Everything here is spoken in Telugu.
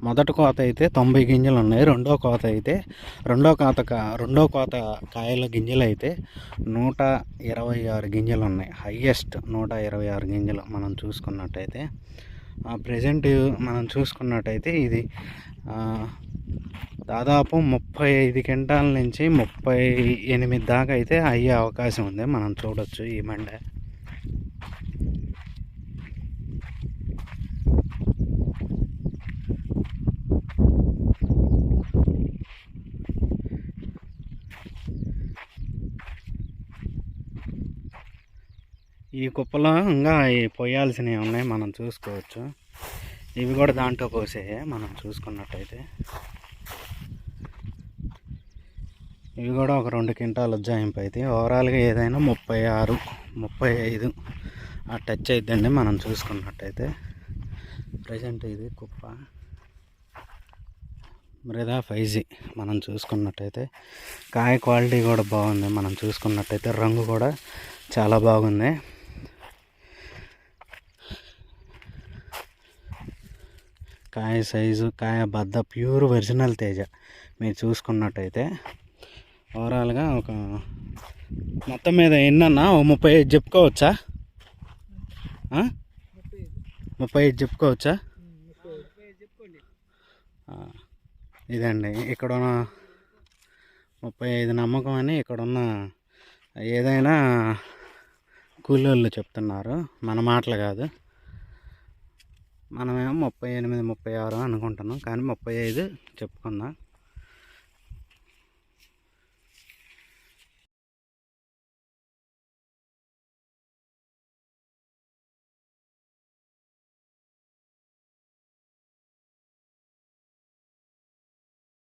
మొదటి కోత అయితే 90 గింజలు ఉన్నాయి. రెండో కోత కాయల గింజలు అయితే 126 గింజలు ఉన్నాయి. హయ్యెస్ట్ 126 గింజలు మనం చూసుకున్నట్టయితే. ప్రజెంట్ మనం చూసుకున్నట్టయితే ఇది దాదాపు 35 క్వింటాల నుంచి 38 దాకా అయితే అయ్యే అవకాశం ఉంది. మనం చూడొచ్చు ఈ మండ. ఈ కుప్పలో ఇంకా పోయాల్సినవి ఉన్నాయి, మనం చూసుకోవచ్చు. ఇవి కూడా దాంట్లో పోసే మనం చూసుకున్నట్టయితే. ఇవి కూడా ఒక 2 క్వింటాలు ఉజ్జాయింపు అయితే ఓవరాల్గా ఏదైనా 36, 35 టచ్ అయిద్దండి మనం చూసుకున్నట్టయితే. ప్రజెంట్ ఇది కుప్ప మృదా 5G మనం చూసుకున్నట్టయితే. కాయ క్వాలిటీ కూడా బాగుంది మనం చూసుకున్నట్టయితే. రంగు కూడా చాలా బాగుంది. కాయ సైజు, కాయ బద్ద ప్యూర్ ఒరిజినల్ తేజ మీరు చూసుకున్నట్టయితే. ఓవరాల్గా ఒక మొత్తం మీద ఎన్నన్నా 35 చెప్పుకోవచ్చా? 35 చెప్పుకోవచ్చా? ఇదండి ఇక్కడున్న 35 నమ్మకం అని ఇక్కడున్న ఏదైనా కూలోళ్ళు చెప్తున్నారు, మన మాటలు కాదు. మనమేమో 38, 36 అనుకుంటున్నాం, కానీ 35 చెప్పుకుందాం.